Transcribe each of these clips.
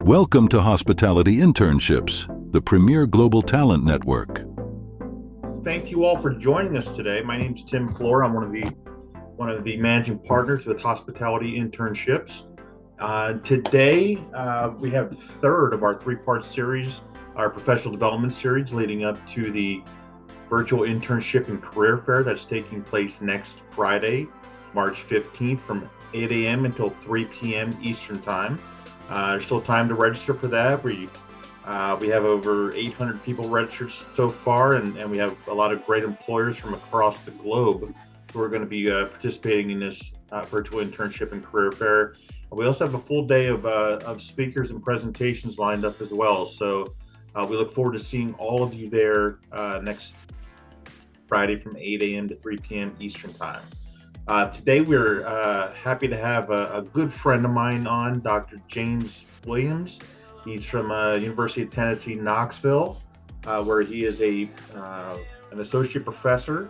Welcome to Hospitality Internships, the premier global talent network. Thank you all for joining us today. My name is Tim Floor. I'm one of the managing partners with Hospitality Internships. Today, we have the third of our three-part series, our professional development series leading up to the virtual internship and career fair that's taking place next Friday, March 15th from 8 a.m. until 3 p.m. Eastern Time. There's still time to register for that. We have over 800 people registered so far, and we have a lot of great employers from across the globe who are going to be participating in this virtual internship and career fair. We also have a full day of speakers and presentations lined up as well. So we look forward to seeing all of you there next Friday from 8 a.m. to 3 p.m. Eastern Time. Today, we're happy to have a good friend of mine on, Dr. James Williams. He's from University of Tennessee, Knoxville, where he is an associate professor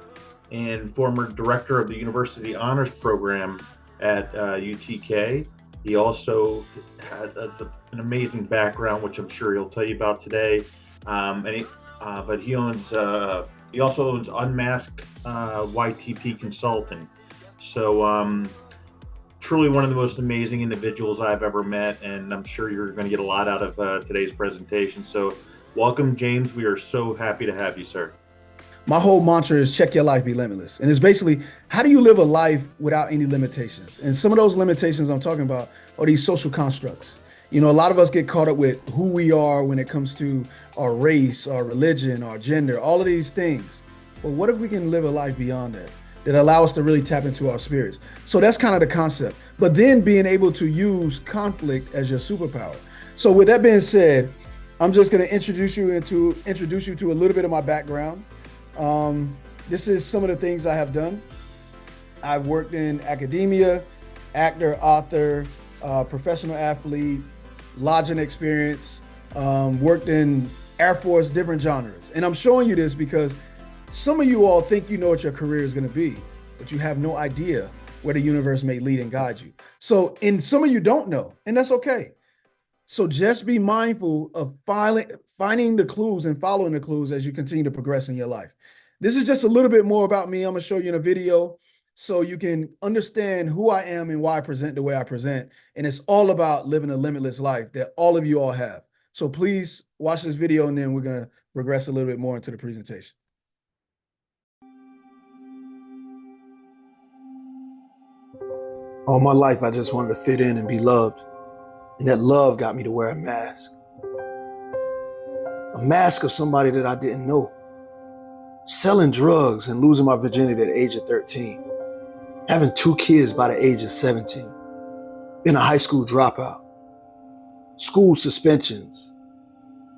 and former director of the University Honors Program at UTK. He also has an amazing background, which I'm sure he'll tell you about today. But he also owns UnmaskYTP Consulting. So truly one of the most amazing individuals I've ever met, and I'm sure you're going to get a lot out of today's presentation. So welcome, James. We are so happy to have you, sir. My whole mantra is check your life, be limitless. And it's basically, how do you live a life without any limitations? And some of those limitations I'm talking about are these social constructs. You know, a lot of us get caught up with who we are when it comes to our race, our religion, our gender, all of these things. But what if we can live a life beyond that allow us to really tap into our spirits? So that's kind of the concept. But then being able to use conflict as your superpower. So with that being said, I'm just going to introduce you to a little bit of my background. This is some of the things I have done. I've worked in academia, actor, author, professional athlete, lodging experience, worked in Air Force, different genres. And I'm showing you this because some of you all think you know what your career is going to be, but you have no idea where the universe may lead and guide you. So, and some of you don't know, and that's okay. So just be mindful of finding the clues and following the clues as you continue to progress in your life. This is just a little bit more about me. I'm going to show you in a video so you can understand who I am and why I present the way I present. And it's all about living a limitless life that all of you all have. So please watch this video, and then we're going to progress a little bit more into the presentation. All my life, I just wanted to fit in and be loved. And that love got me to wear a mask. A mask of somebody that I didn't know. Selling drugs and losing my virginity at the age of 13. Having 2 kids by the age of 17. Being a high school dropout. School suspensions.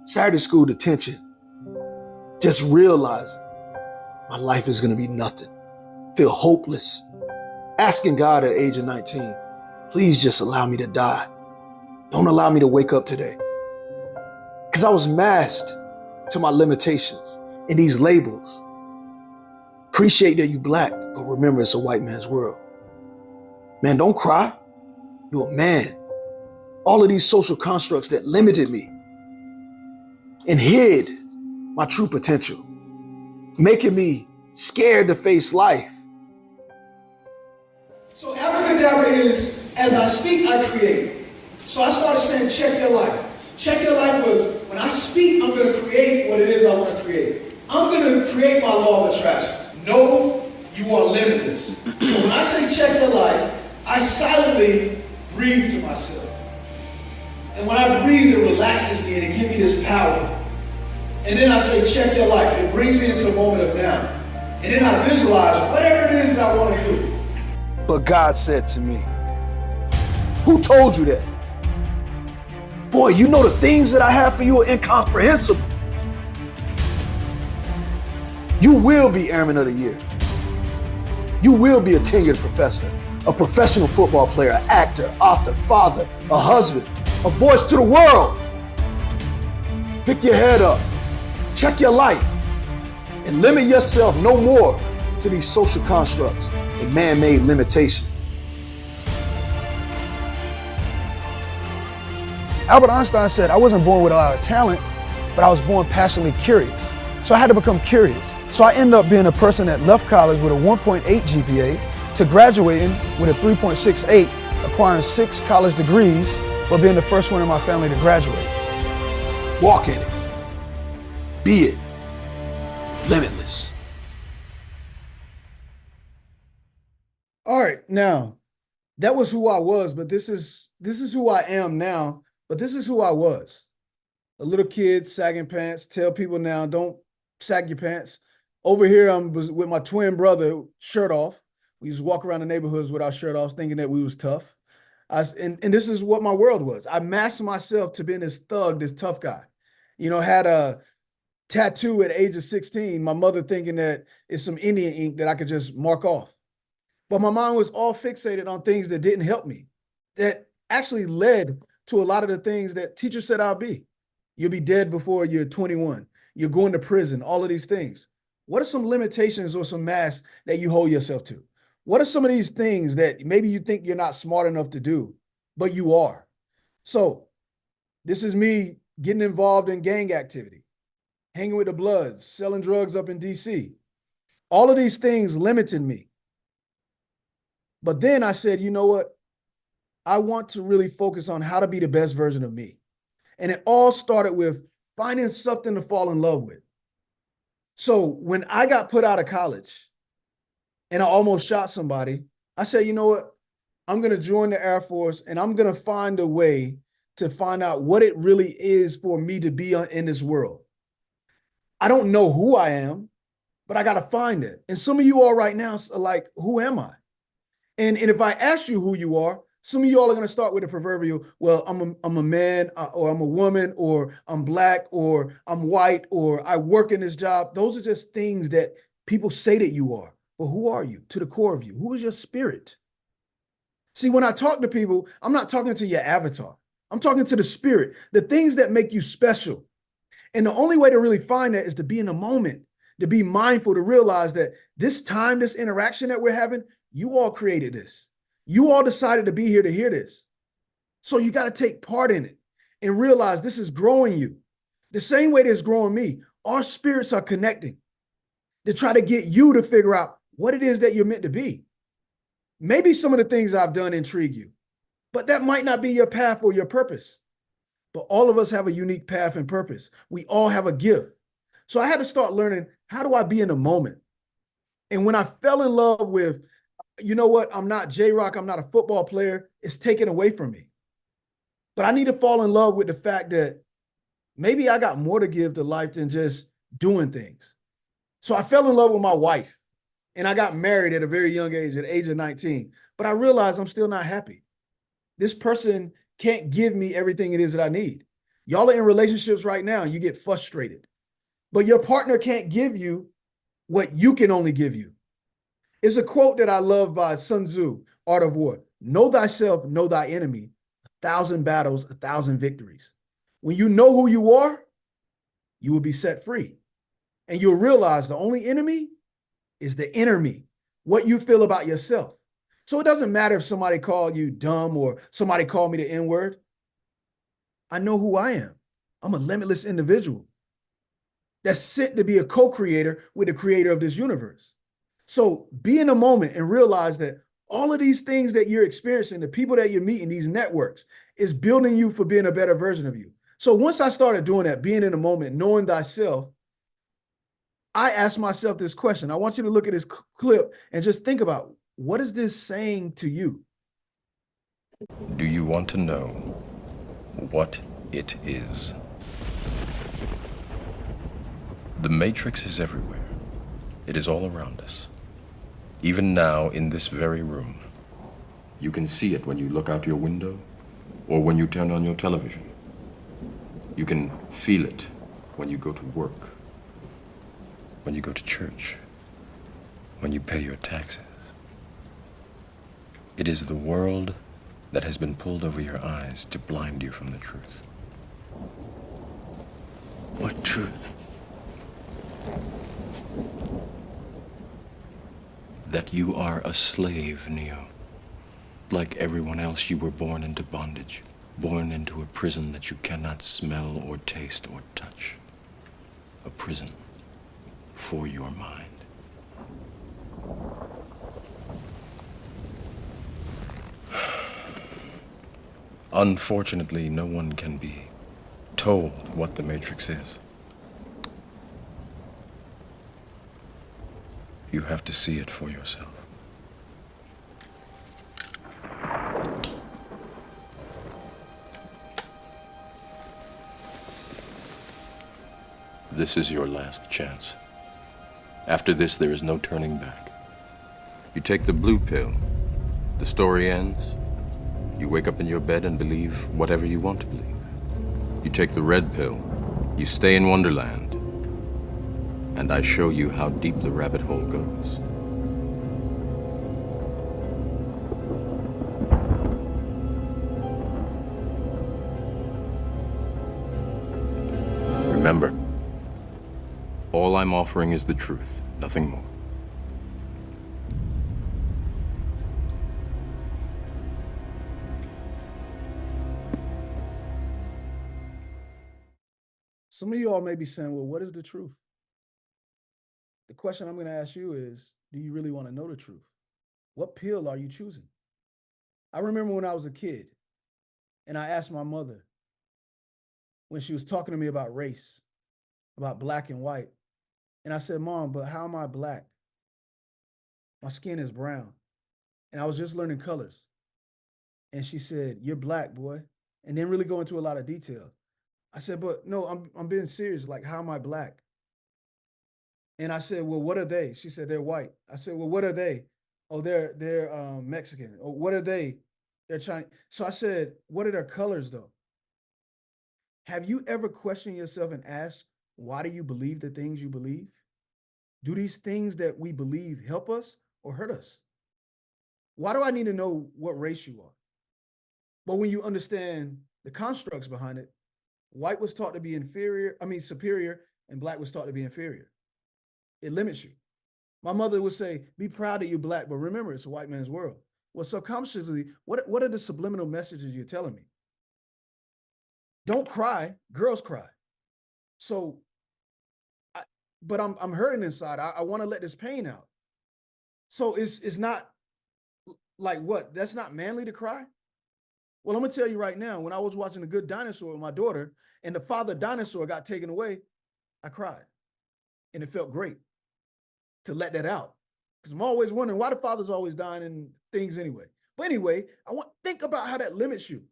Saturday school detention. Just realizing my life is going to be nothing. Feel hopeless. Asking God at the age of 19, please just allow me to die. Don't allow me to wake up today. Because I was masked to my limitations and these labels. Appreciate that you Black, but remember it's a white man's world. Man, don't cry. You're a man. All of these social constructs that limited me and hid my true potential, making me scared to face life. So abracadabra is, as I speak, I create. So I started saying, check your life. Check your life was, when I speak, I'm going to create what it is I want to create. I'm going to create my law of attraction. No, you are limitless. So when I say check your life, I silently breathe to myself. And when I breathe, it relaxes me and it gives me this power. And then I say, check your life. It brings me into the moment of now. And then I visualize whatever it is that I want to do. But God said to me, who told you that? Boy, you know the things that I have for you are incomprehensible. You will be Airman of the Year. You will be a tenured professor, a professional football player, an actor, author, father, a husband, a voice to the world. Pick your head up, check your life, and limit yourself no more to these social constructs and man-made limitation. Albert Einstein said, I wasn't born with a lot of talent, but I was born passionately curious. So I had to become curious. So I ended up being a person that left college with a 1.8 GPA to graduating with a 3.68, acquiring 6 college degrees, but being the first one in my family to graduate. Walk in it. Be it. Limitless. All right, now that was who I was, but this is who I am now, but this is who I was. A little kid sagging pants, tell people now, don't sag your pants. Over here, I'm with my twin brother, shirt off. We used to walk around the neighborhoods with our shirt off, thinking that we was tough. And this is what my world was. I masked myself to being this thug, this tough guy. You know, had a tattoo at the age of 16, my mother thinking that it's some Indian ink that I could just mark off. But my mind was all fixated on things that didn't help me, that actually led to a lot of the things that teachers said I'll be. You'll be dead before you're 21. You're going to prison, all of these things. What are some limitations or some masks that you hold yourself to? What are some of these things that maybe you think you're not smart enough to do, but you are? So this is me getting involved in gang activity, hanging with the Bloods, selling drugs up in DC. All of these things limited me. But then I said, you know what? I want to really focus on how to be the best version of me. And it all started with finding something to fall in love with. So when I got put out of college and I almost shot somebody, I said, you know what? I'm going to join the Air Force and I'm going to find a way to find out what it really is for me to be in this world. I don't know who I am, but I got to find it. And some of you all right now are like, who am I? And if I ask you who you are, some of you all are going to start with a proverbial, well, I'm a man, or I'm a woman, or I'm black, or I'm white, or I work in this job. Those are just things that people say that you are. But who are you to the core of you? Who is your spirit? See, when I talk to people, I'm not talking to your avatar. I'm talking to the spirit, the things that make you special. And the only way to really find that is to be in the moment, to be mindful, to realize that this time, this interaction that we're having, you all created this. You all decided to be here to hear this. So you got to take part in it and realize this is growing you. The same way that it's growing me, our spirits are connecting to try to get you to figure out what it is that you're meant to be. Maybe some of the things I've done intrigue you, but that might not be your path or your purpose. But all of us have a unique path and purpose. We all have a gift. So I had to start learning, how do I be in the moment? And when I fell in love with, you know what, I'm not J-Rock, I'm not a football player, it's taken away from me. But I need to fall in love with the fact that maybe I got more to give to life than just doing things. So I fell in love with my wife and I got married at a very young age, at the age of 19. But I realized I'm still not happy. This person can't give me everything it is that I need. Y'all are in relationships right now and you get frustrated. But your partner can't give you what you can only give you. It's a quote that I love by Sun Tzu, Art of War. Know thyself, know thy enemy. 1,000 battles, 1,000 victories. When you know who you are, you will be set free. And you'll realize the only enemy is the inner me, what you feel about yourself. So it doesn't matter if somebody called you dumb or somebody called me the N-word. I know who I am. I'm a limitless individual that's sent to be a co-creator with the creator of this universe. So be in a moment and realize that all of these things that you're experiencing, the people that you're meeting, these networks, is building you for being a better version of you. So once I started doing that, being in the moment, knowing thyself, I asked myself this question. I want you to look at this clip and just think about, what is this saying to you? Do you want to know what it is? The Matrix is everywhere. It is all around us. Even now, in this very room. You can see it when you look out your window or when you turn on your television. You can feel it when you go to work, when you go to church, when you pay your taxes. It is the world that has been pulled over your eyes to blind you from the truth. What truth? That you are a slave, Neo. Like everyone else, you were born into bondage. Born into a prison that you cannot smell or taste or touch. A prison for your mind. Unfortunately, no one can be told what the Matrix is. You have to see it for yourself. This is your last chance. After this, there is no turning back. You take the blue pill, the story ends. You wake up in your bed and believe whatever you want to believe. You take the red pill, you stay in Wonderland, and I show you how deep the rabbit hole goes. Remember, all I'm offering is the truth, nothing more. Some of you all may be saying, well, what is the truth? The question I'm going to ask you is, do you really want to know the truth? What pill are you choosing? I remember when I was a kid and I asked my mother when she was talking to me about race, about black and white. And I said, Mom, but how am I black? My skin is brown. And I was just learning colors. And she said, you're black, boy. And didn't really go into a lot of detail. I said, but no, I'm being serious. Like, how am I black? And I said, well, what are they? She said, they're white. I said, well, what are they? Oh, they're Mexican. Oh, what are they? They're Chinese. So I said, what are their colors though? Have you ever questioned yourself and asked, why do you believe the things you believe? Do these things that we believe help us or hurt us? Why do I need to know what race you are? But when you understand the constructs behind it, white was taught to be superior, and black was taught to be inferior. It limits you. My mother would say, be proud that you're black, but remember, it's a white man's world. Well, subconsciously, what are the subliminal messages you're telling me? Don't cry, girls cry. So, but I'm hurting inside. I want to let this pain out. So it's not like what? That's not manly to cry? Well, I'm gonna tell you right now, when I was watching A Good Dinosaur with my daughter and the father dinosaur got taken away, I cried. And it felt great to let that out. Because I'm always wondering why the father's always dying in things anyway. But anyway, think about how that limits you.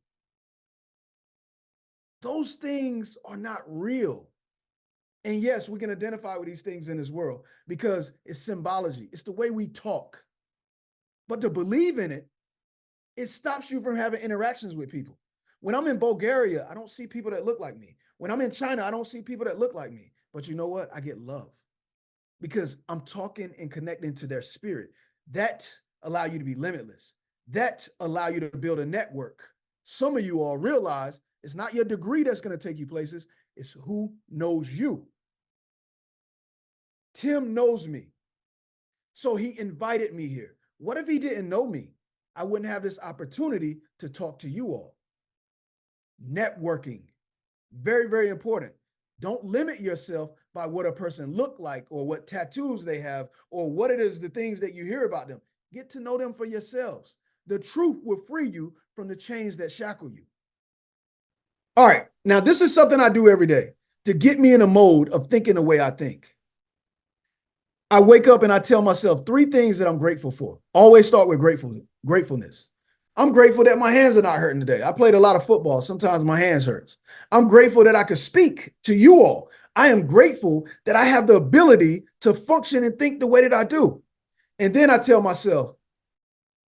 Those things are not real. And yes, we can identify with these things in this world because it's symbology. It's the way we talk. But to believe in it, it stops you from having interactions with people. When I'm in Bulgaria, I don't see people that look like me. When I'm in China, I don't see people that look like me. But you know what? I get love because I'm talking and connecting to their spirit. That allow you to be limitless. That allow you to build a network. Some of you all realize it's not your degree that's going to take you places. It's who knows you. Tim knows me. So he invited me here. What if he didn't know me? I wouldn't have this opportunity to talk to you all. Networking, very, very important. Don't limit yourself by what a person look like or what tattoos they have or what it is, the things that you hear about them. Get to know them for yourselves. The truth will free you from the chains that shackle you. All right, now this is something I do every day to get me in a mode of thinking the way I think. I wake up and I tell myself 3 things that I'm grateful for. Always start with gratefulness. I'm grateful that my hands are not hurting today. I played a lot of football. Sometimes my hands hurts. I'm grateful that I could speak to you all. I am grateful that I have the ability to function and think the way that I do. And then I tell myself,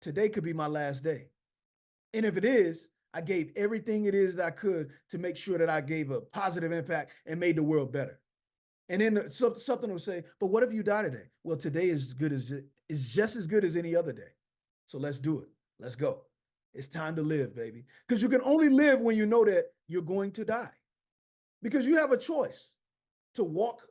today could be my last day. And if it is, I gave everything it is that I could to make sure that I gave a positive impact and made the world better. And then something will say, but what if you die today? Well, today is just as good as any other day. So let's do it. Let's go. It's time to live, baby. Because you can only live when you know that you're going to die. Because you have a choice to walk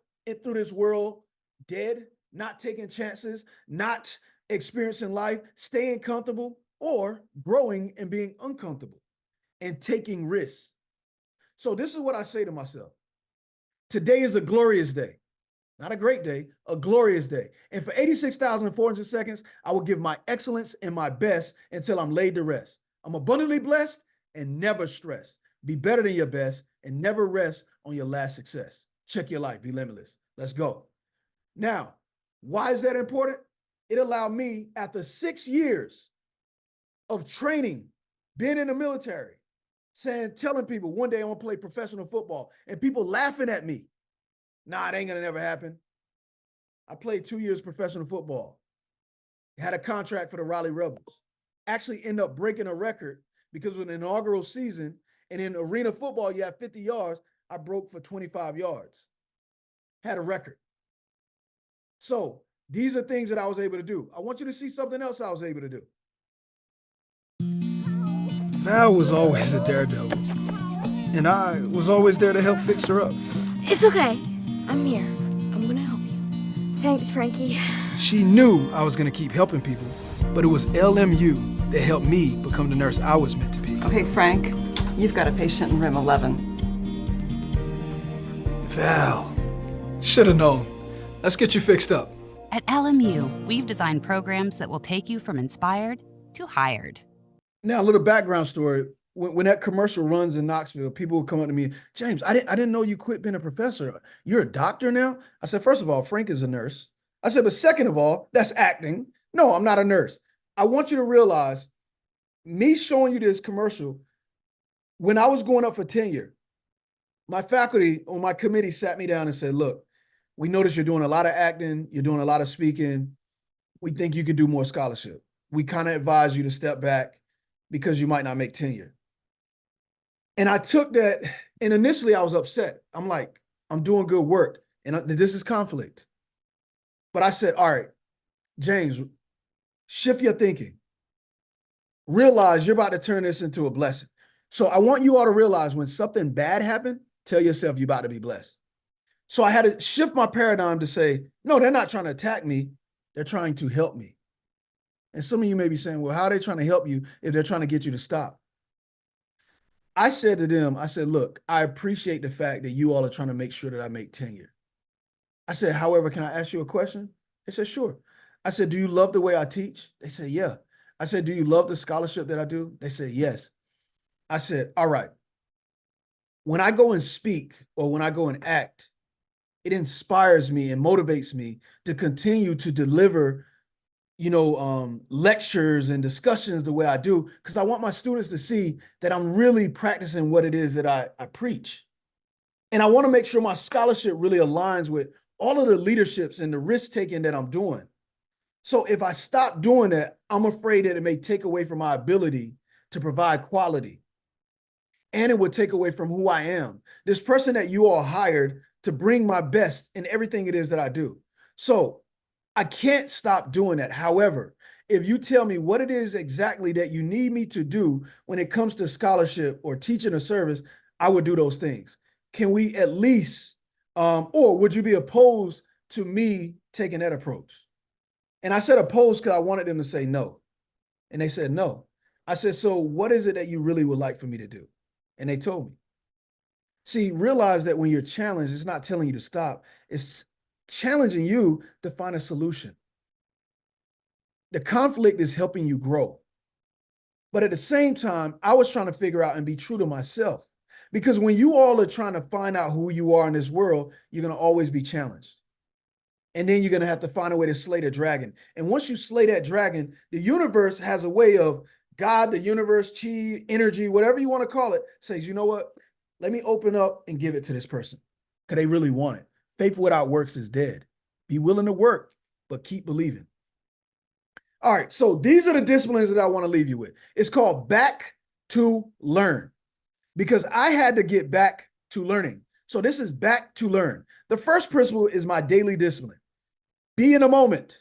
through this world dead, not taking chances, not experiencing life, staying comfortable, or growing and being uncomfortable. and taking risks. So this is what I say to myself. Today is a glorious day. Not a great day, a glorious day. And for 86,400 seconds, I will give my excellence and my best until I'm laid to rest. I'm abundantly blessed and never stressed. Be better than your best and never rest on your last success. Check your life, be limitless. Let's go. Now, why is that important? It allowed me, after 6 years of training, being in the military, telling people one day I'm gonna play professional football, and people laughing at me. Nah, it ain't gonna never happen. I played 2 years professional football. Had a contract for the Raleigh Rebels. Actually ended up breaking a record because it was an inaugural season, and in arena football, you have 50 yards. I broke for 25 yards. Had a record. So these are things that I was able to do. I want you to see something else I was able to do. Val was always a daredevil, and I was always there to help fix her up. It's okay. I'm here. I'm gonna help you. Thanks, Frankie. She knew I was gonna keep helping people, but it was LMU that helped me become the nurse I was meant to be. Okay, Frank, you've got a patient in room 11. Val, should've known. Let's get you fixed up. At LMU, we've designed programs that will take you from inspired to hired. Now, a little background story. When that commercial runs in Knoxville, people will come up to me, James, I didn't know you quit being a professor. You're a doctor now? I said, first of all, Frank is a nurse. I said, but second of all, that's acting. No, I'm not a nurse. I want you to realize, me showing you this commercial, when I was going up for tenure, my faculty on my committee sat me down and said, look, we notice you're doing a lot of acting, you're doing a lot of speaking. We think you could do more scholarship. We kind of advise you to step back because you might not make tenure. And I took that, and initially I was upset. I'm like, I'm doing good work, and this is conflict. But I said, all right, James, shift your thinking. Realize you're about to turn this into a blessing. So I want you all to realize when something bad happened, tell yourself you're about to be blessed. So I had to shift my paradigm to say, no, they're not trying to attack me. They're trying to help me. And some of you may be saying, well, how are they trying to help you if they're trying to get you to stop? I said to them, I said, look, I appreciate the fact that you all are trying to make sure that I make tenure. I said, however, can I ask you a question? They said, sure. I said, do you love the way I teach? They said, yeah. I said, do you love the scholarship that I do? They said, yes. I said, all right. When I go and speak or when I go and act, it inspires me and motivates me to continue to deliver, lectures and discussions the way I do, because I want my students to see that I'm really practicing what it is that I preach. And I want to make sure my scholarship really aligns with all of the leaderships and the risk-taking that I'm doing. So if I stop doing that, I'm afraid that it may take away from my ability to provide quality. And it would take away from who I am. This person that you all hired to bring my best in everything it is that I do. So I can't stop doing that. However, if you tell me what it is exactly that you need me to do when it comes to scholarship or teaching a service, I would do those things. Can we at least, or would you be opposed to me taking that approach? And I said opposed because I wanted them to say no. And they said no. I said, so what is it that you really would like for me to do? And they told me. See, realize that when you're challenged, it's not telling you to stop. It's challenging you to find a solution. The conflict is helping you grow. But at the same time, I was trying to figure out and be true to myself. Because when you all are trying to find out who you are in this world, you're going to always be challenged. And then you're going to have to find a way to slay the dragon. And once you slay that dragon, the universe has a way of God, the universe, chi, energy, whatever you want to call it, says, you know what? Let me open up and give it to this person because they really want it. Faith without works is dead. Be willing to work, but keep believing. All right, so these are the disciplines that I want to leave you with. It's called back to learn because I had to get back to learning. So this is back to learn. The first principle is my daily discipline. Be in a moment.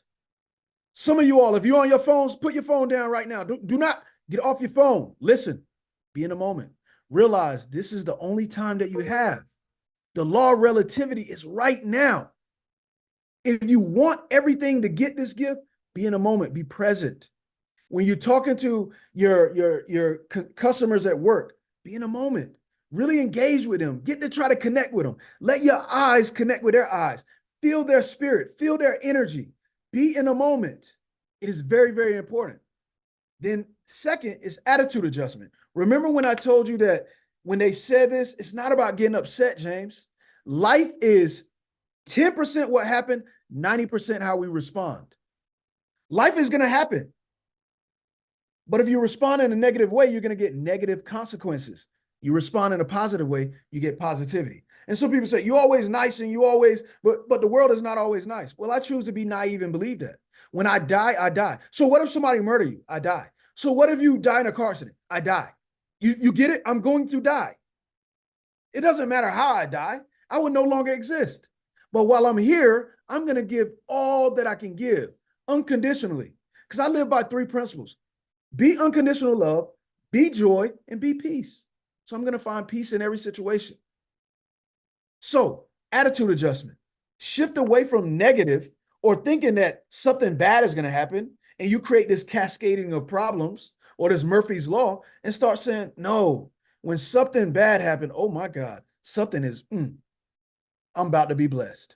Some of you all, if you're on your phones, put your phone down right now. Do not get off your phone. Listen, be in a moment. Realize this is the only time that you have. The law of relativity is right now. If you want everything to get this gift, be in a moment, be present. When you're talking to your customers at work, Be in a moment. Really engage with them. Get to try to connect with them. Let your eyes connect with their eyes. Feel their spirit. Feel their energy. Be in a moment. It is very, very important. Then second is attitude adjustment. Remember when I told you that when they said this, it's not about getting upset, James. Life is 10% what happened, 90% how we respond. Life is going to happen. But if you respond in a negative way, you're going to get negative consequences. You respond in a positive way, you get positivity. And some people say, you're always nice and you always, but the world is not always nice. Well, I choose to be naive and believe that. When I die, I die. So what if somebody murder you? I die. So what if you die in a car accident? I die. You get it? I'm going to die. It doesn't matter how I die. I would no longer exist. But while I'm here, I'm going to give all that I can give unconditionally. Because I live by 3 principles. Be unconditional love, be joy, and be peace. So I'm going to find peace in every situation. So attitude adjustment. Shift away from negative or thinking that something bad is going to happen and you create this cascading of problems or this Murphy's Law and start saying, no, when something bad happened, oh my God, something is, I'm about to be blessed.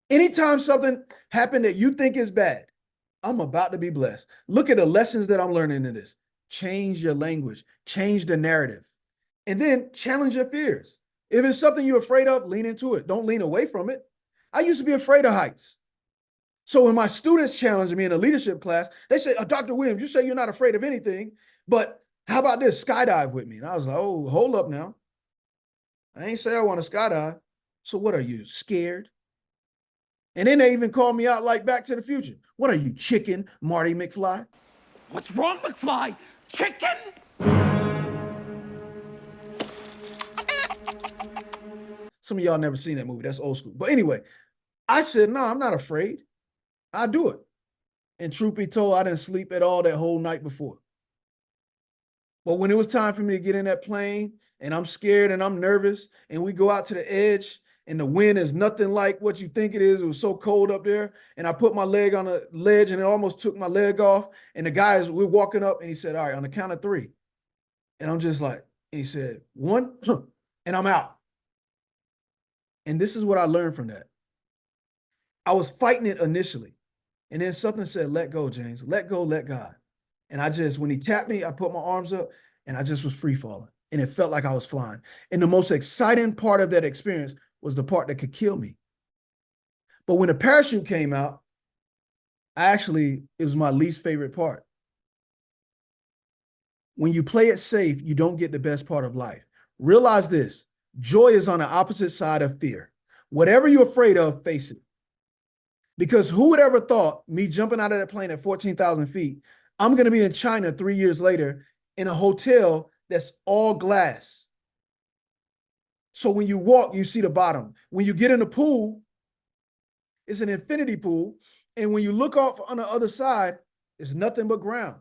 Anytime something happened that you think is bad, I'm about to be blessed. Look at the lessons that I'm learning in this. Change your language, change the narrative, and then challenge your fears. If it's something you're afraid of, lean into it. Don't lean away from it. I used to be afraid of heights. So when my students challenged me in a leadership class, they say, Dr. Williams, you say you're not afraid of anything, but how about this? Skydive with me. And I was like, oh, hold up now. I ain't say I want to skydive. So what are you, scared? And then they even called me out like Back to the Future. What are you, chicken, Marty McFly? What's wrong, McFly? Chicken? Some of y'all never seen that movie. That's old school. But anyway, I said, no, I'm not afraid. I'll do it. And truth be told, I didn't sleep at all that whole night before. But when it was time for me to get in that plane and I'm scared and I'm nervous and we go out to the edge and the wind is nothing like what you think it is. It was so cold up there. And I put my leg on a ledge and it almost took my leg off. And the guys, we're walking up and he said, all right, on the count of 3. And I'm just like, and he said, 1, and I'm out. And this is what I learned from that. I was fighting it initially. And then something said, let go, James. Let go, let God. And I just, when he tapped me, I put my arms up and I just was free falling. And it felt like I was flying. And the most exciting part of that experience was the part that could kill me. But when the parachute came out, it was my least favorite part. When you play it safe, you don't get the best part of life. Realize this, joy is on the opposite side of fear. Whatever you're afraid of, face it. Because who would ever thought me jumping out of that plane at 14,000 feet, I'm going to be in China 3 years later in a hotel that's all glass. So when you walk, you see the bottom. When you get in the pool, it's an infinity pool. And when you look off on the other side, it's nothing but ground.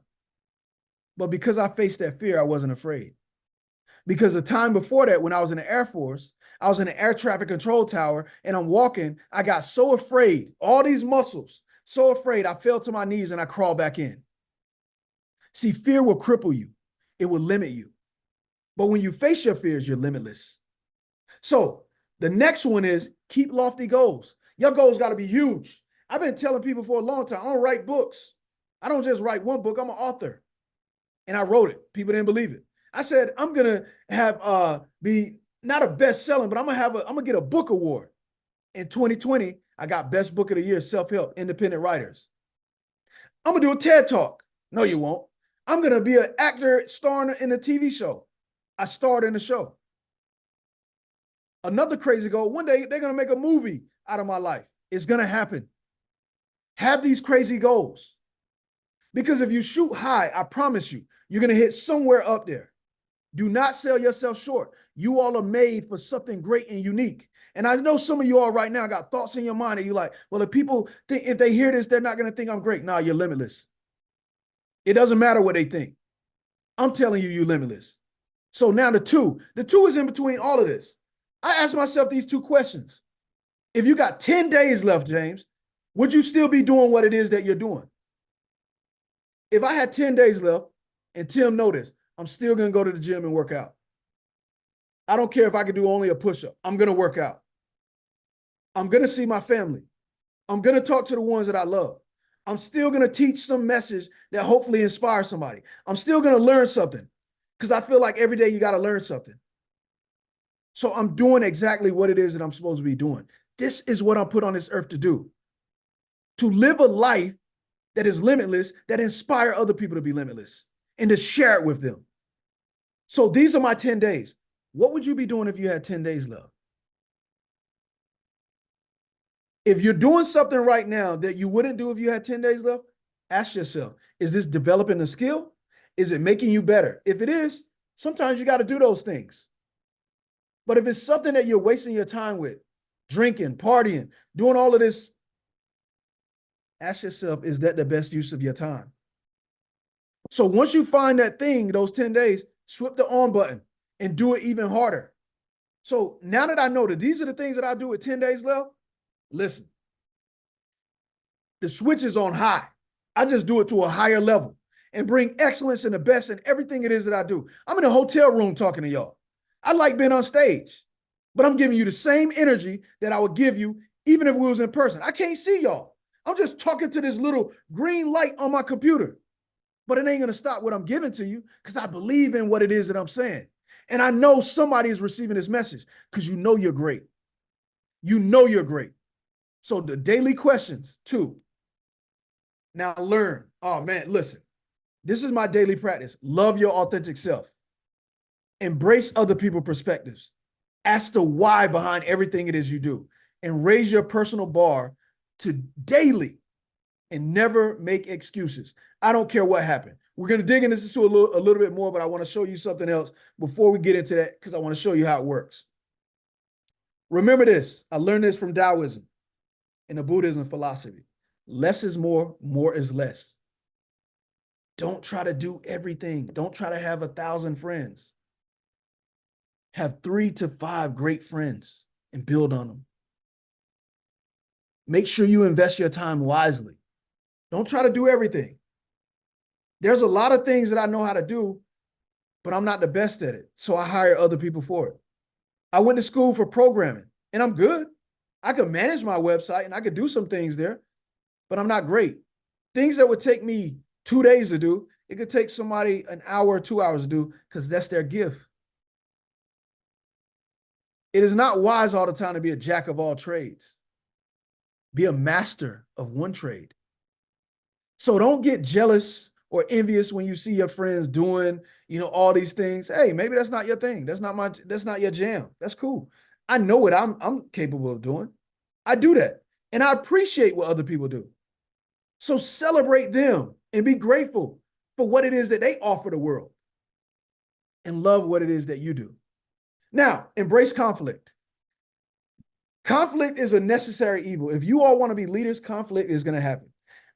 But because I faced that fear, I wasn't afraid. Because the time before that, when I was in the Air Force, I was in the air traffic control tower and I'm walking. I got so afraid, all these muscles, so afraid, I fell to my knees and I crawled back in. See, fear will cripple you. It will limit you. But when you face your fears, you're limitless. So the next one is keep lofty goals. Your goals got to be huge. I've been telling people for a long time, I don't write books. I don't just write one book. I'm an author. And I wrote it. People didn't believe it. I said, I'm going to have be not a best-selling, but I'm gonna get a book award. In 2020, I got Best Book of the Year, Self-Help, Independent Writers. I'm gonna do a TED Talk. No, you won't. I'm gonna be an actor starring in a TV show. I starred in the show. Another crazy goal, one day they're gonna make a movie out of my life. It's gonna happen. Have these crazy goals. Because if you shoot high, I promise you, you're gonna hit somewhere up there. Do not sell yourself short. You all are made for something great and unique. And I know some of you all right now got thoughts in your mind that you're like, well, if people think, if they hear this, they're not going to think I'm great. No, you're limitless. It doesn't matter what they think. I'm telling you, you're limitless. So now the two is in between all of this. I ask myself these 2 questions. If you got 10 days left, James, would you still be doing what it is that you're doing? If I had 10 days left and Tim noticed, I'm still going to go to the gym and work out. I don't care if I can do only a push-up. I'm going to work out. I'm going to see my family. I'm going to talk to the ones that I love. I'm still going to teach some message that hopefully inspires somebody. I'm still going to learn something because I feel like every day you got to learn something. So I'm doing exactly what it is that I'm supposed to be doing. This is what I'm put on this earth to do. To live a life that is limitless, that inspire other people to be limitless and to share it with them. So these are my 10 days. What would you be doing if you had 10 days left? If you're doing something right now that you wouldn't do if you had 10 days left, ask yourself, is this developing a skill? Is it making you better? If it is, sometimes you got to do those things. But if it's something that you're wasting your time with, drinking, partying, doing all of this, ask yourself, is that the best use of your time? So once you find that thing, those 10 days, swip the on button and do it even harder. So now that I know that these are the things that I do with 10 days left, listen, the switch is on high. I just do it to a higher level and bring excellence and the best in everything it is that I do. I'm in a hotel room talking to y'all. I like being on stage, but I'm giving you the same energy that I would give you even if we was in person. I can't see y'all. I'm just talking to this little green light on my computer, but it ain't going to stop what I'm giving to you because I believe in what it is that I'm saying. And I know somebody is receiving this message because you know you're great. You know you're great. So the daily questions, 2. Now learn. Oh man, listen, this is my daily practice. Love your authentic self. Embrace other people's perspectives. Ask the why behind everything it is you do and raise your personal bar to daily and never make excuses. I don't care what happened. We're going to dig into this a little bit more, but I want to show you something else before we get into that because I want to show you how it works. Remember this. I learned this from Taoism and the Buddhism philosophy. Less is more, more is less. Don't try to do everything. Don't try to have 1,000 friends. Have 3 to 5 great friends and build on them. Make sure you invest your time wisely. Don't try to do everything. There's a lot of things that I know how to do, but I'm not the best at it. So I hire other people for it. I went to school for programming and I'm good. I could manage my website and I could do some things there, but I'm not great. Things that would take me 2 days to do, it could take somebody an hour or 2 hours to do because that's their gift. It is not wise all the time to be a jack of all trades. Be a master of one trade. So don't get jealous or envious when you see your friends doing, all these things. Hey, maybe that's not your thing. That's not your jam. That's cool. I know what I'm capable of doing. I do that. And I appreciate what other people do. So celebrate them and be grateful for what it is that they offer the world and love what it is that you do. Now, embrace conflict. Conflict is a necessary evil. If you all want to be leaders, conflict is going to happen.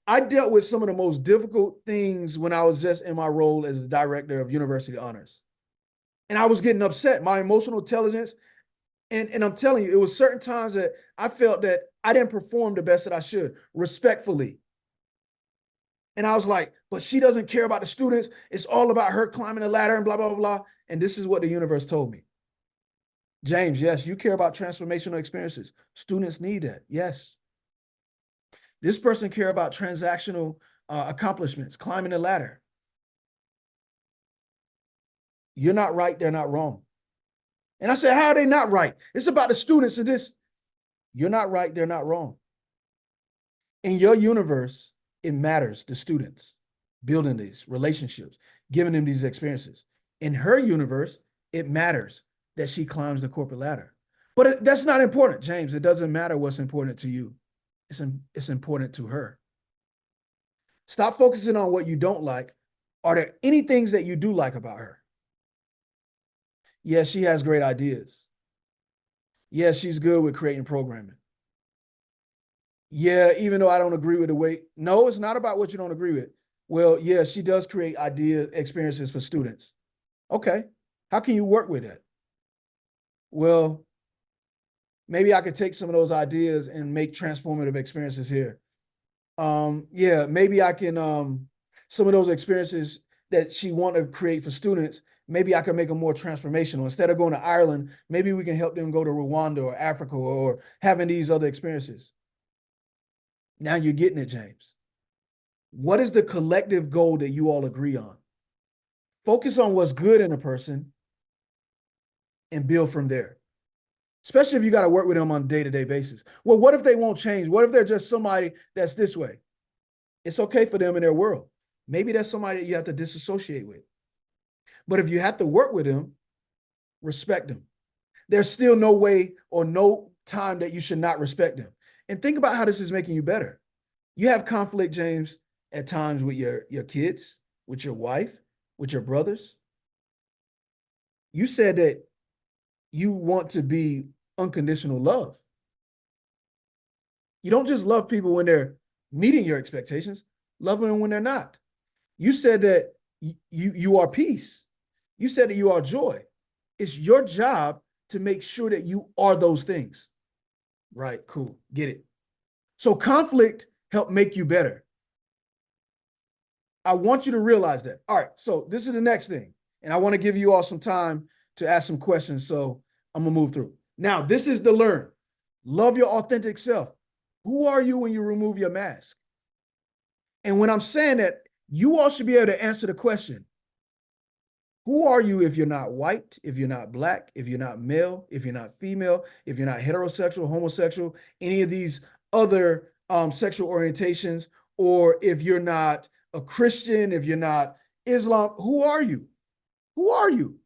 I dealt with some of the most difficult things when I was just in my role as the director of university honors. And I was getting upset, my emotional intelligence. And I'm telling you, it was certain times that I felt that I didn't perform the best that I should, respectfully. And I was like, but she doesn't care about the students. It's all about her climbing the ladder and blah, blah, blah, blah. And this is what the universe told me. James, yes, you care about transformational experiences. Students need that, yes. This person care about transactional accomplishments, climbing the ladder. You're not right, they're not wrong. And I said, how are they not right? It's about the students of this. You're not right, they're not wrong. In your universe, it matters, the students, building these relationships, giving them these experiences. In her universe, it matters that she climbs the corporate ladder. But that's not important, James. It doesn't matter what's important to you. It's important to her. Stop focusing on what you don't like. Are there any things that you do like about her? Yes, she has great ideas. Yes, she's good with creating programming. Yeah, even though I don't agree with the way, no, it's not about what you don't agree with. Well, yeah, she does create experiences for students. Okay, how can you work with that? Well, maybe I could take some of those ideas and make transformative experiences here. Yeah, maybe I can, some of those experiences that she want to create for students, maybe I can make them more transformational. Instead of going to Ireland, maybe we can help them go to Rwanda or Africa or having these other experiences. Now you're getting it, James. What is the collective goal that you all agree on? Focus on what's good in a person and build from there. Especially if you got to work with them on a day-to-day basis. Well, what if they won't change? What if they're just somebody that's this way? It's okay for them in their world. Maybe that's somebody that you have to disassociate with. But if you have to work with them, respect them. There's still no way or no time that you should not respect them. And think about how this is making you better. You have conflict, James, at times with your kids, with your wife, with your brothers. You said that you want to be unconditional love. You don't just love people when they're meeting your expectations, love them when they're not. You said that you are peace. You said that you are joy. It's your job to make sure that you are those things. Right, cool, get it. So conflict help make you better. I want you to realize that. All right, so this is the next thing. And I want to give you all some time to ask some questions. So I'm going to move through. Now, this is the learn. Love your authentic self. Who are you when you remove your mask? And when I'm saying that, you all should be able to answer the question. Who are you if you're not white, if you're not black, if you're not male, if you're not female, if you're not heterosexual, homosexual, any of these other sexual orientations, or if you're not a Christian, if you're not Islam, who are you? Who are you?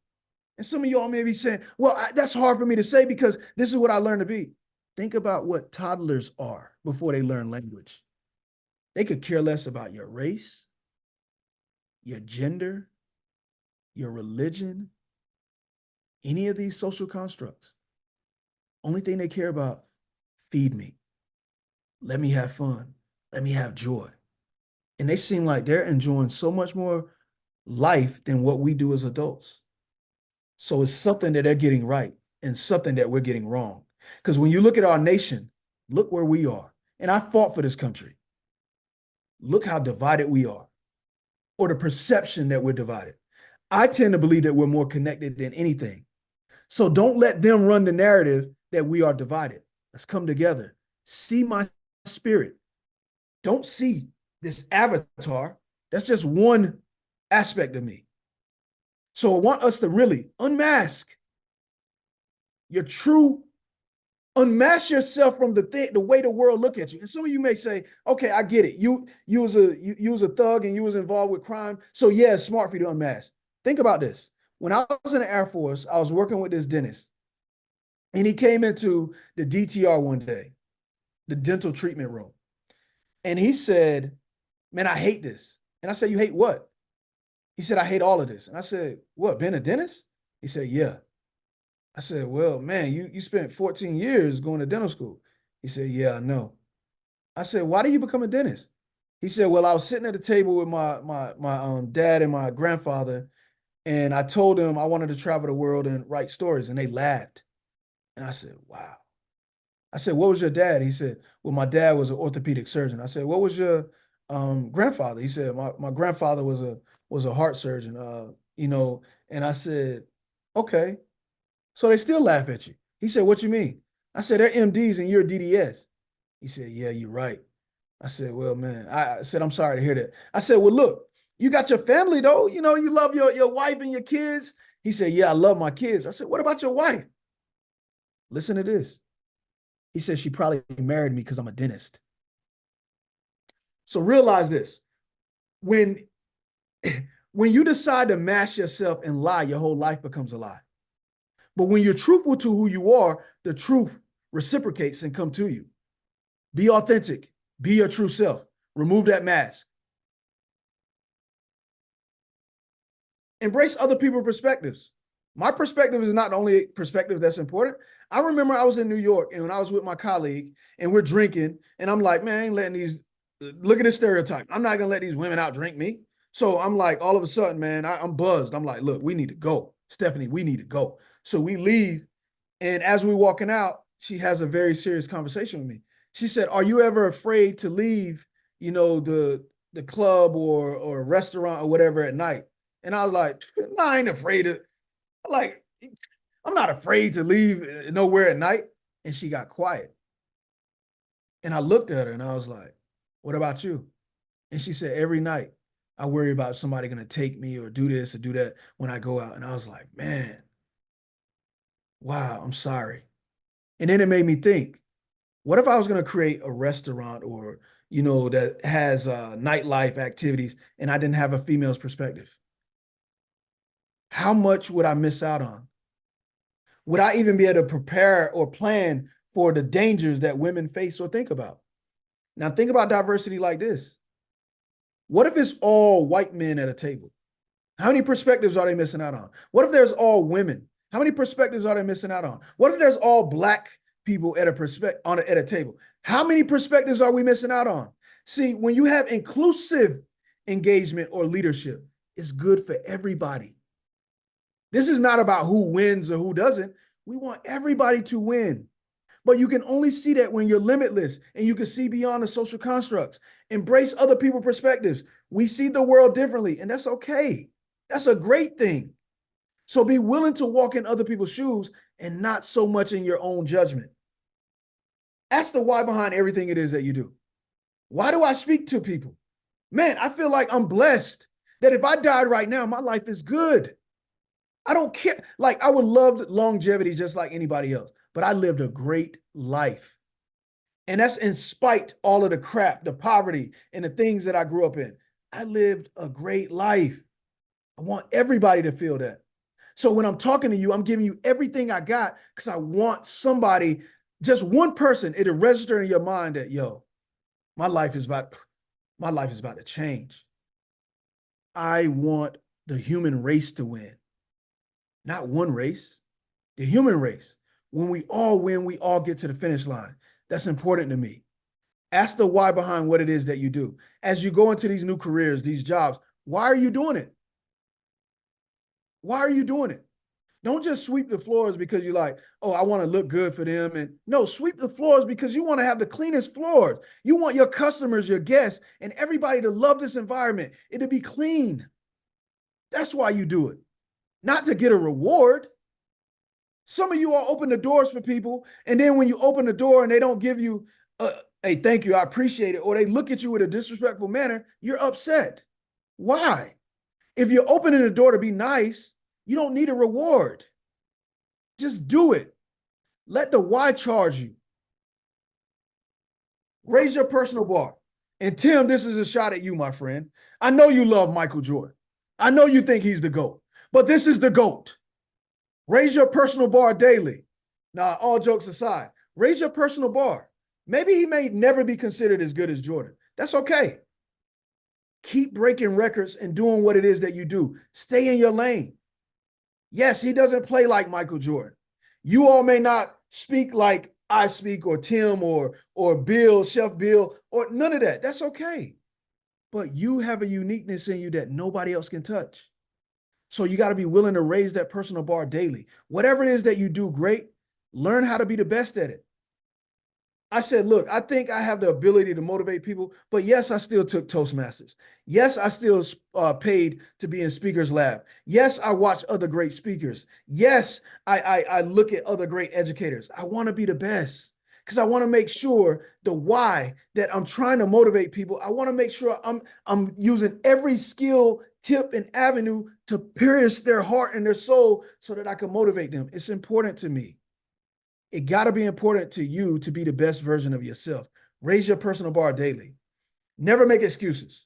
And some of y'all may be saying, well, that's hard for me to say because this is what I learned to be. Think about what toddlers are before they learn language. They could care less about your race, your gender, your religion, any of these social constructs. Only thing they care about, feed me. Let me have fun. Let me have joy. And they seem like they're enjoying so much more life than what we do as adults. So it's something that they're getting right and something that we're getting wrong. Because when you look at our nation, look where we are. And I fought for this country. Look how divided we are, or the perception that we're divided. I tend to believe that we're more connected than anything. So don't let them run the narrative that we are divided. Let's come together. See my spirit. Don't see this avatar. That's just one aspect of me. So I want us to really unmask your true, unmask yourself from the way the world look at you. And some of you may say, okay, I get it. You was a thug and you was involved with crime. So yeah, it's smart for you to unmask. Think about this. When I was in the Air Force, I was working with this dentist. And he came into the DTR one day, the dental treatment room. And he said, man, I hate this. And I said, you hate what? He said, I hate all of this. And I said, what, being a dentist? He said, yeah. I said, well, man, you spent 14 years going to dental school. He said, yeah, I know. I said, why did you become a dentist? He said, well, I was sitting at a table with my dad and my grandfather, and I told them I wanted to travel the world and write stories, and they laughed. And I said, wow. I said, what was your dad? He said, well, my dad was an orthopedic surgeon. I said, what was your grandfather? He said, my grandfather was a heart surgeon, and I said, okay. So they still laugh at you. He said, what you mean? I said, they're MDs and you're a DDS. He said, yeah, you're right. I said, well, man, I said, I'm sorry to hear that. I said, well, look, you got your family though. You know, you love your wife and your kids. He said, yeah, I love my kids. I said, what about your wife? Listen to this. He said, she probably married me because I'm a dentist. So realize this. When you decide to mask yourself and lie, your whole life becomes a lie. But when you're truthful to who you are, the truth reciprocates and come to you. Be authentic. Be your true self. Remove that mask. Embrace other people's perspectives. My perspective is not the only perspective that's important. I remember I was in New York and when I was with my colleague and we're drinking and I'm like, man, I ain't letting these, look at this stereotype. I'm not going to let these women out drink me. So I'm like, all of a sudden, man, I'm buzzed. I'm like, look, we need to go. Stephanie, we need to go. So we leave. And as we're walking out, she has a very serious conversation with me. She said, are you ever afraid to leave, the club or a restaurant or whatever at night? And I was like, no, I ain't afraid of, like, I'm not afraid to leave nowhere at night. And she got quiet. And I looked at her and I was like, what about you? And she said, every night I worry about somebody going to take me or do this or do that when I go out. And I was like, man, wow, I'm sorry. And then it made me think, what if I was going to create a restaurant or, that has nightlife activities and I didn't have a female's perspective? How much would I miss out on? Would I even be able to prepare or plan for the dangers that women face or think about? Now, think about diversity like this. What if it's all white men at a table? How many perspectives are they missing out on? What if there's all women? How many perspectives are they missing out on? What if there's all Black people at a table? How many perspectives are we missing out on? See, when you have inclusive engagement or leadership, it's good for everybody. This is not about who wins or who doesn't. We want everybody to win. But you can only see that when you're limitless and you can see beyond the social constructs. Embrace other people's perspectives. We see the world differently, and that's okay. That's a great thing. So be willing to walk in other people's shoes and not so much in your own judgment. That's the why behind everything it is that you do. Why do I speak to people? Man, I feel like I'm blessed that if I died right now, my life is good. I don't care. Like, I would love longevity just like anybody else, but I lived a great life. And that's in spite all of the crap, the poverty, and the things that I grew up in. I lived a great life. I want everybody to feel that. So when I'm talking to you, I'm giving you everything I got because I want somebody, just one person, it'll register in your mind that, yo, my life is about to change. I want the human race to win. Not one race, the human race. When we all win, we all get to the finish line. That's important to me. Ask the why behind what it is that you do. As you go into these new careers, these jobs, why are you doing it? Why are you doing it? Don't just sweep the floors because you're like, oh, I want to look good for them. And no, sweep the floors because you want to have the cleanest floors. You want your customers, your guests, and everybody to love this environment. It'll be clean. That's why you do it. Not to get a reward. Some of you all open the doors for people, and then when you open the door and they don't give you a thank you, I appreciate it, or they look at you with a disrespectful manner, you're upset. Why? If you're opening the door to be nice, you don't need a reward. Just do it. Let the why charge you. Raise your personal bar. And Tim, this is a shot at you, my friend. I know you love Michael Jordan. I know you think he's the GOAT. But this is the GOAT. Raise your personal bar daily. Now, all jokes aside, raise your personal bar. Maybe he may never be considered as good as Jordan. That's okay. Keep breaking records and doing what it is that you do. Stay in your lane. Yes, he doesn't play like Michael Jordan. You all may not speak like I speak or Tim or Bill, Chef Bill, or none of that. That's okay. But you have a uniqueness in you that nobody else can touch. So you got to be willing to raise that personal bar daily. Whatever it is that you do great, learn how to be the best at it. I said, look, I think I have the ability to motivate people, but yes, I still took Toastmasters. Yes, I still paid to be in Speaker's Lab. Yes, I watch other great speakers. Yes, I look at other great educators. I want to be the best because I want to make sure the why that I'm trying to motivate people. I want to make sure I'm using every skill, tip, and avenue to pierce their heart and their soul so that I can motivate them. It's important to me. It got to be important to you to be the best version of yourself. Raise your personal bar daily. Never make excuses.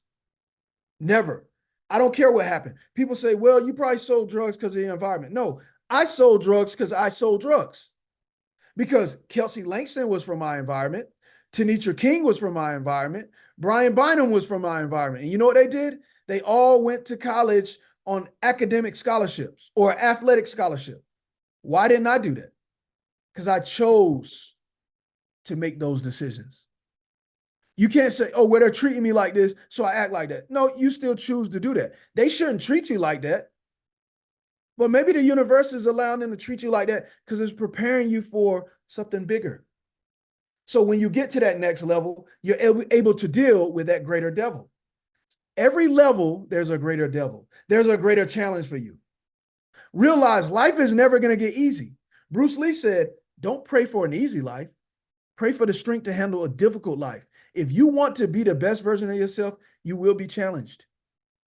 Never. I don't care what happened. People say, well, you probably sold drugs because of your environment. No, I sold drugs because I sold drugs. Because Kelsey Langston was from my environment. Tanisha King was from my environment. Brian Bynum was from my environment. And you know what they did? They all went to college on academic scholarships or athletic scholarship. Why didn't I do that? Because I chose to make those decisions. You can't say, oh, well, they're treating me like this, so I act like that. No, you still choose to do that. They shouldn't treat you like that. But maybe the universe is allowing them to treat you like that because it's preparing you for something bigger. So when you get to that next level, you're able to deal with that greater devil. Every level, there's a greater devil. There's a greater challenge for you. Realize life is never going to get easy. Bruce Lee said, don't pray for an easy life. Pray for the strength to handle a difficult life. If you want to be the best version of yourself, you will be challenged.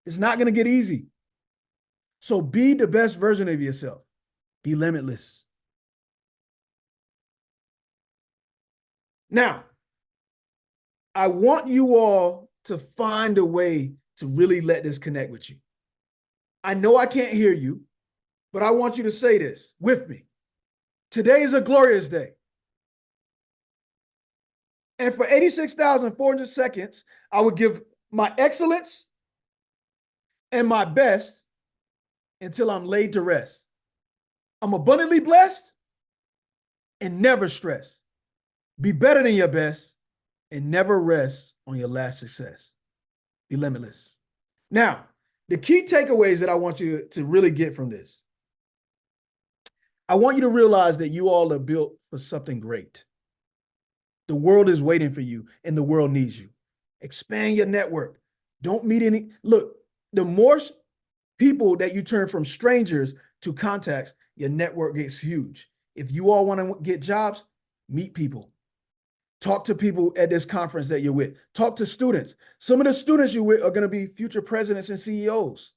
It's not going to get easy. So be the best version of yourself. Be limitless. Now, I want you all to find a way to really let this connect with you. I know I can't hear you, but I want you to say this with me. Today is a glorious day. And for 86,400 seconds, I would give my excellence and my best until I'm laid to rest. I'm abundantly blessed and never stressed. Be better than your best and never rest on your last success. Be limitless. Now, the key takeaways that I want you to really get from this. I want you to realize that you all are built for something great. The world is waiting for you and the world needs you. Expand your network. Don't meet any. Look, the more people that you turn from strangers to contacts, your network gets huge. If you all want to get jobs, meet people. Talk to people at this conference that you're with. Talk to students. Some of the students you're with are going to be future presidents and CEOs.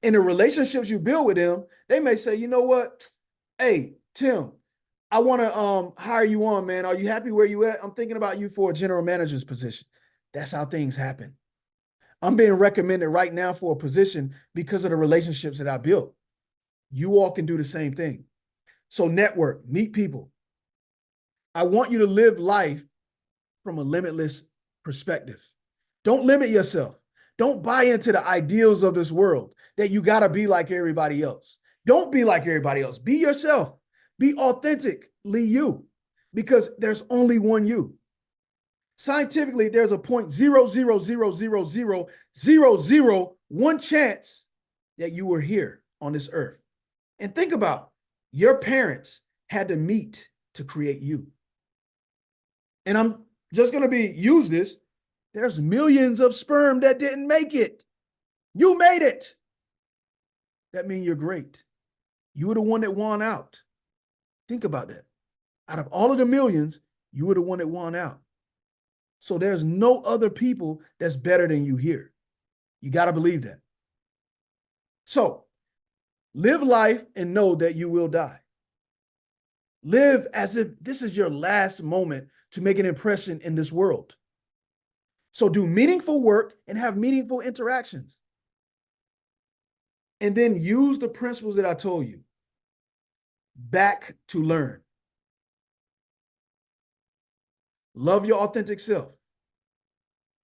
In the relationships you build with them, they may say, you know what? Hey, Tim, I want to hire you on, man. Are you happy where you at? I'm thinking about you for a general manager's position. That's how things happen. I'm being recommended right now for a position because of the relationships that I built. You all can do the same thing. So network, meet people. I want you to live life from a limitless perspective. Don't limit yourself. Don't buy into the ideals of this world that you got to be like everybody else. Don't be like everybody else. Be yourself. Be authentically you, because there's only one you. Scientifically, there's a 0.000000001 chance that you were here on this earth. And think about, your parents had to meet to create you. And I'm just going to use this. There's millions of sperm that didn't make it. You made it. That means you're great. You were the one that won out. Think about that. Out of all of the millions, you were the one that won out. So there's no other people that's better than you here. You got to believe that. So live life and know that you will die. Live as if this is your last moment to make an impression in this world. So do meaningful work and have meaningful interactions. And then use the principles that I told you. Back to learn. Love your authentic self.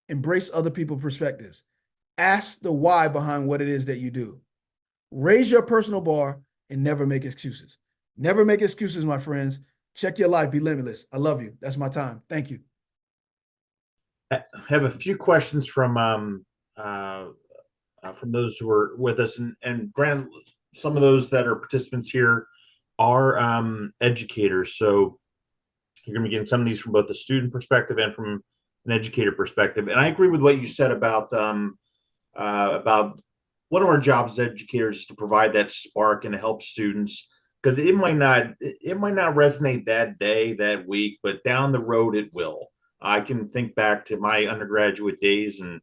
Embrace other people's perspectives. Ask the why behind what it is that you do. Raise your personal bar and never make excuses. Never make excuses, my friends. Check your life. Be limitless. I love you. That's my time. Thank you. I have a few questions from those who are with us, and granted, some of those that are participants here are educators. So you're going to be getting some of these from both the student perspective and from an educator perspective. And I agree with what you said about one of our jobs as educators is to provide that spark and to help students, because it might not resonate that day, that week, but down the road it will. I can think back to my undergraduate days and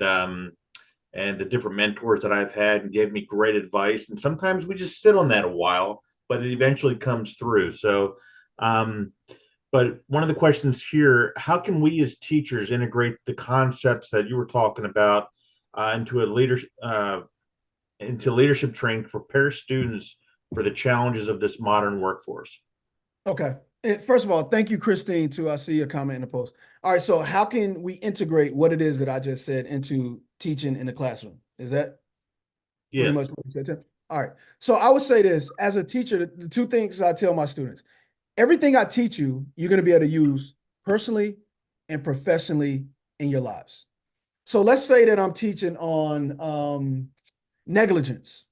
the different mentors that I've had and gave me great advice. And sometimes we just sit on that a while, but it eventually comes through. So, but one of the questions here, how can we as teachers integrate the concepts that you were talking about into leadership training to prepare students for the challenges of this modern workforce? Okay. And first of all, thank you, Christine, too. I see your comment in the post. All right. So how can we integrate what it is that I just said into teaching in the classroom? Is that pretty much what you said, Tim? All right. So I would say this, as a teacher, the two things I tell my students: everything I teach you, you're going to be able to use personally and professionally in your lives. So let's say that I'm teaching on negligence.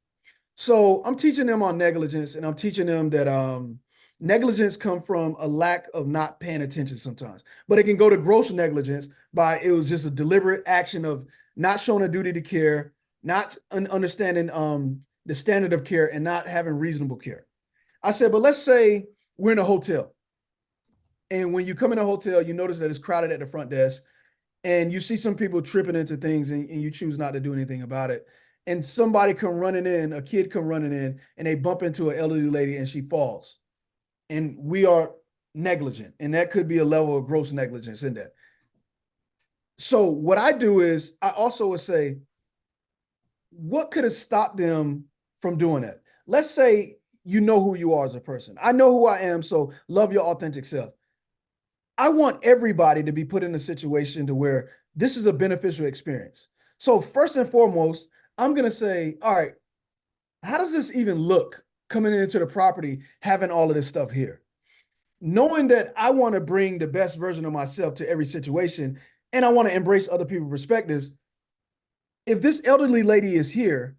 So I'm teaching them on negligence, and I'm teaching them that Negligence come from a lack of not paying attention sometimes, but it can go to gross negligence by it was just a deliberate action of not showing a duty to care, not understanding the standard of care, and not having reasonable care. I said, but let's say we're in a hotel, and when you come in a hotel, you notice that it's crowded at the front desk, and you see some people tripping into things, and you choose not to do anything about it. And somebody come running in, a kid come running in, and they bump into an elderly lady, and she falls. And we are negligent, and that could be a level of gross negligence in that. So what I do is I also would say, what could have stopped them from doing that? Let's say you know who you are as a person. I know who I am, so love your authentic self. I want everybody to be put in a situation to where this is a beneficial experience. So first and foremost, I'm going to say, all right, how does this even look coming into the property, having all of this stuff here? Knowing that I want to bring the best version of myself to every situation, and I want to embrace other people's perspectives. If this elderly lady is here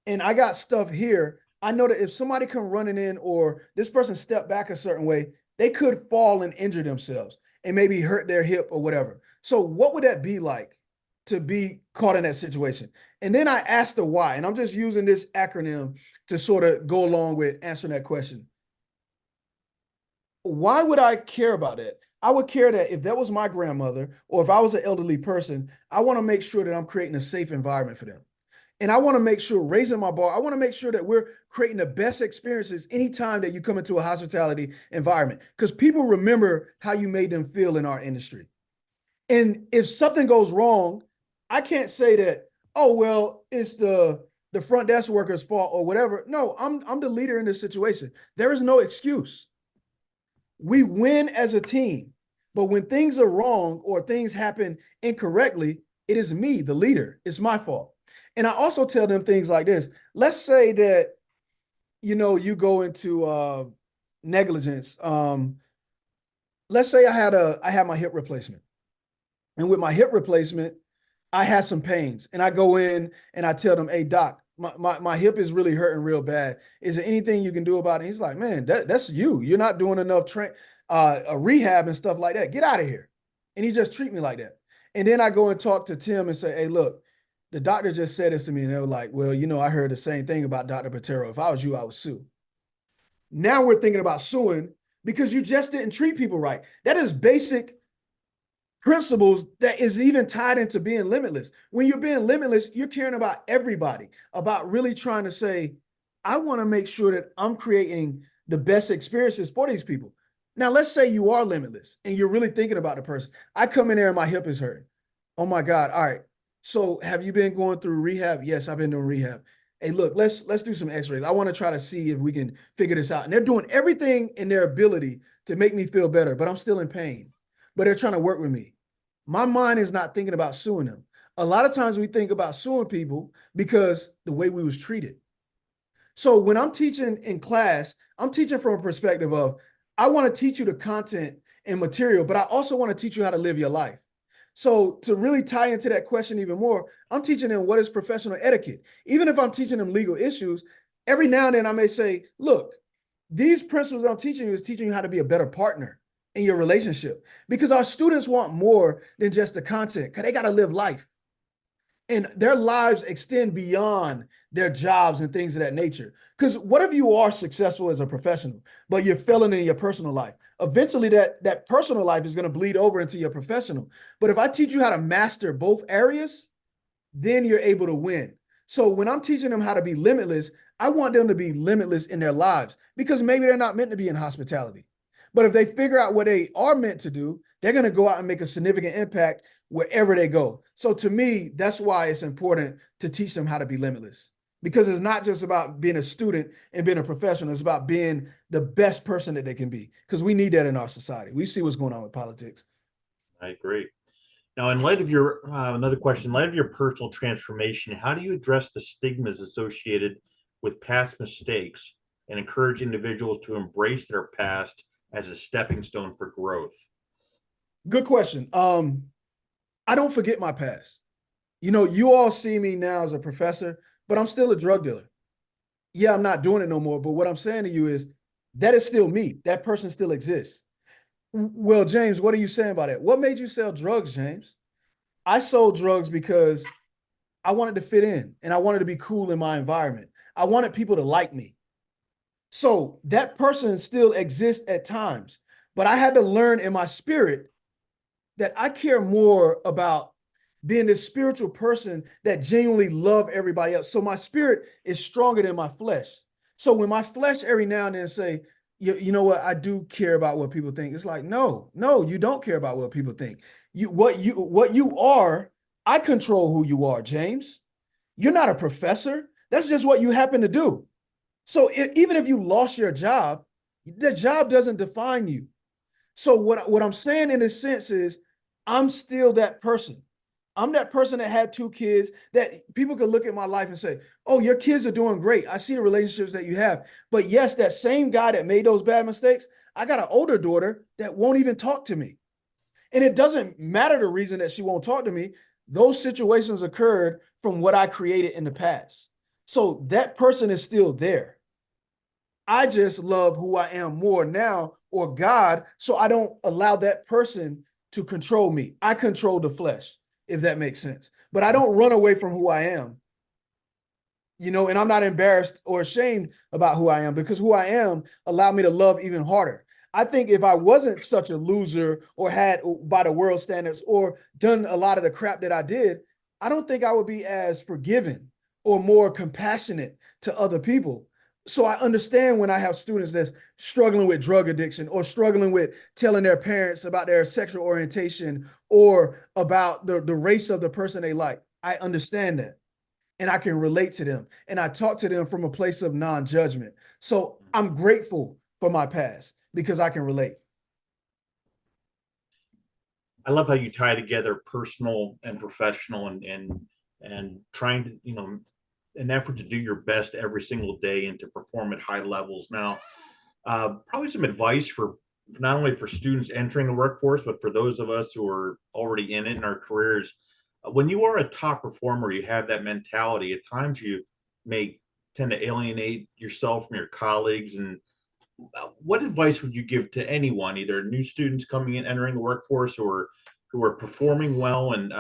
and I got stuff here, I know that if somebody come running in or this person step back a certain way, they could fall and injure themselves and maybe hurt their hip or whatever. So what would that be like to be caught in that situation? And then I asked the why, and I'm just using this acronym to sort of go along with answering that question. Why would I care about that? I would care that if that was my grandmother or if I was an elderly person, I want to make sure that I'm creating a safe environment for them. And I want to make sure, raising my bar, I want to make sure that we're creating the best experiences anytime that you come into a hospitality environment, because people remember how you made them feel in our industry. And if something goes wrong, I can't say that, oh, well, it's the front desk worker's fault or whatever. No, I'm the leader in this situation. There is no excuse. We win as a team, but when things are wrong or things happen incorrectly, it is me, the leader. It's my fault. And I also tell them things like this. Let's say that, you go into negligence. Let's say I had my hip replacement. And with my hip replacement, I had some pains. And I go in and I tell them, hey, doc, my hip is really hurting real bad. Is there anything you can do about it? He's like, man, that's you. You're not doing enough rehab and stuff like that. Get out of here. And he just treat me like that. And then I go and talk to Tim and say, hey, look, the doctor just said this to me. And they were like, well, I heard the same thing about Dr. Patero. If I was you, I would sue. Now we're thinking about suing because you just didn't treat people right. That is basic principles that is even tied into being limitless. When you're being limitless, you're caring about everybody, about really trying to say, I want to make sure that I'm creating the best experiences for these people. Now, let's say you are limitless and you're really thinking about the person. I come in there and my hip is hurting. Oh my God. All right. So have you been going through rehab? Yes, I've been doing rehab. Hey, look, let's do some x-rays. I want to try to see if we can figure this out. And they're doing everything in their ability to make me feel better, but I'm still in pain. But they're trying to work with me. My mind is not thinking about suing them. A lot of times we think about suing people because the way we was treated. So when I'm teaching in class, I'm teaching from a perspective of, I want to teach you the content and material, but I also want to teach you how to live your life. So to really tie into that question even more, I'm teaching them what is professional etiquette. Even if I'm teaching them legal issues, every now and then I may say, look, these principles I'm teaching you is teaching you how to be a better partner in your relationship, because our students want more than just the content, because they got to live life. And their lives extend beyond their jobs and things of that nature. Because what if you are successful as a professional, but you're failing in your personal life? Eventually that personal life is going to bleed over into your professional. But if I teach you how to master both areas, then you're able to win. So when I'm teaching them how to be limitless, I want them to be limitless in their lives, because maybe they're not meant to be in hospitality. But if they figure out what they are meant to do, they're going to go out and make a significant impact wherever they go. So to me, that's why it's important to teach them how to be limitless, because it's not just about being a student and being a professional. It's about being the best person that they can be, because we need that in our society. We see what's going on with politics. I agree. Now, in light of your, another question, in light of your personal transformation, how do you address the stigmas associated with past mistakes and encourage individuals to embrace their past as a stepping stone for growth? Good question. I don't forget my past. You all see me now as a professor, but I'm still a drug dealer. Yeah, I'm not doing it no more. But what I'm saying to you is, that is still me. That person still exists. Well, James, what are you saying about it? What made you sell drugs, James? I sold drugs because I wanted to fit in and I wanted to be cool in my environment. I wanted people to like me. So that person still exists at times, but I had to learn in my spirit that I care more about being this spiritual person that genuinely love everybody else. So my spirit is stronger than my flesh. So when my flesh every now and then say, you know what, I do care about what people think. It's like, no, you don't care about what people think. What you are, I control who you are, James. You're not a professor. That's just what you happen to do. So even if you lost your job, the job doesn't define you. So what I'm saying in a sense is I'm still that person. I'm that person that had 2 kids that people could look at my life and say, oh, your kids are doing great. I see the relationships that you have. But yes, that same guy that made those bad mistakes, I got an older daughter that won't even talk to me. And it doesn't matter the reason that she won't talk to me. Those situations occurred from what I created in the past. So that person is still there. I just love who I am more now, or God, so I don't allow that person to control me. I control the flesh, if that makes sense. But I don't run away from who I am. And I'm not embarrassed or ashamed about who I am, because who I am allowed me to love even harder. I think if I wasn't such a loser or had, by the world standards, or done a lot of the crap that I did, I don't think I would be as forgiving or more compassionate to other people. So I understand when I have students that's struggling with drug addiction or struggling with telling their parents about their sexual orientation or about the race of the person they like. I understand that. And I can relate to them. And I talk to them from a place of non-judgment. So I'm grateful for my past because I can relate. I love how you tie together personal and professional and trying to, an effort to do your best every single day and to perform at high levels. Now, probably some advice for not only for students entering the workforce, but for those of us who are already in it in our careers. When you are a top performer, you have that mentality. At times you may tend to alienate yourself from your colleagues. And what advice would you give to anyone, either new students coming in, entering the workforce, or who are performing well, and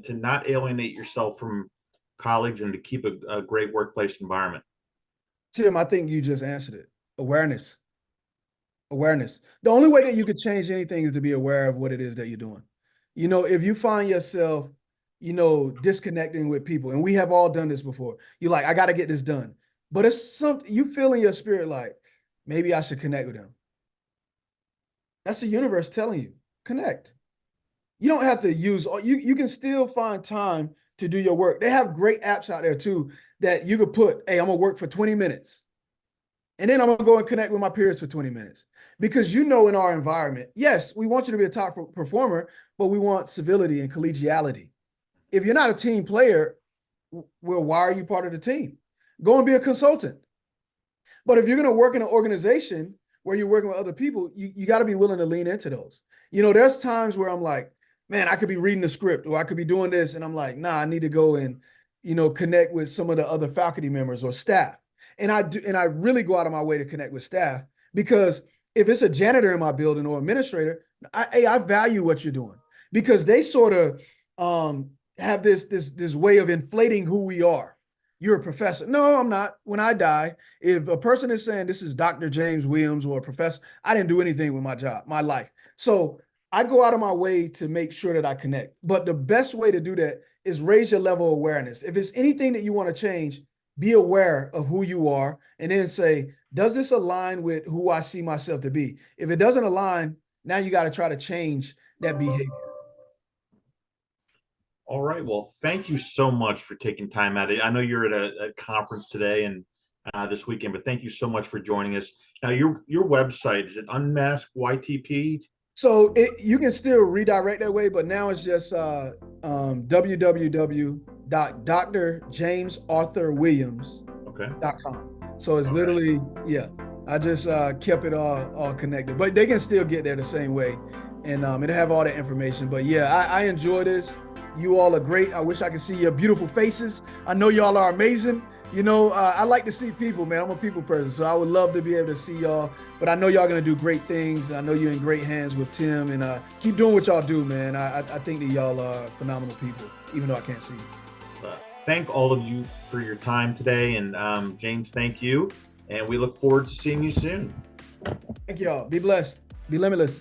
to not alienate yourself from colleagues and to keep a great workplace environment? Tim, I think you just answered it. Awareness. The only way that you could change anything is to be aware of what it is that you're doing. If you find yourself, disconnecting with people, and we have all done this before, you're like, I got to get this done. But it's something you feel in your spirit like, maybe I should connect with them. That's the universe telling you, connect. You don't have to use, you can still find time to do your work. They have great apps out there too that you could put, hey, I'm gonna work for 20 minutes. And then I'm gonna go and connect with my peers for 20 minutes. Because in our environment, yes, we want you to be a top performer, but we want civility and collegiality. If you're not a team player, well, why are you part of the team? Go and be a consultant. But if you're gonna work in an organization where you're working with other people, you gotta be willing to lean into those. There's times where I'm like, man, I could be reading the script or I could be doing this. And I'm like, nah, I need to go and, connect with some of the other faculty members or staff. And I really go out of my way to connect with staff, because if it's a janitor in my building or administrator, I value what you're doing, because they sort of have this way of inflating who we are. You're a professor. No, I'm not. When I die, if a person is saying this is Dr. James Williams or a professor, I didn't do anything with my life. So I go out of my way to make sure that I connect. But the best way to do that is raise your level of awareness. If it's anything that you want to change, be aware of who you are, and then say, does this align with who I see myself to be? If it doesn't align, now you got to try to change that behavior. All right. Well, thank you so much for taking time out. I know you're at a conference today and this weekend, but thank you so much for joining us. Now, your website, is it UnmaskYTP? So you can still redirect that way, but now it's just www.drjamesarthurwilliams.com. So it's literally, I just kept it all connected, but they can still get there the same way, and it'll have all the information. But yeah, I enjoy this. You all are great. I wish I could see your beautiful faces. I know y'all are amazing. You know, I like to see people, man. I'm a people person, so I would love to be able to see y'all. But I know y'all gonna do great things. I know you're in great hands with Tim, and keep doing what y'all do, man. I think that y'all are phenomenal people, even though I can't see you. Thank all of you for your time today, and James, thank you. And we look forward to seeing you soon. Thank y'all. Be blessed. Be limitless.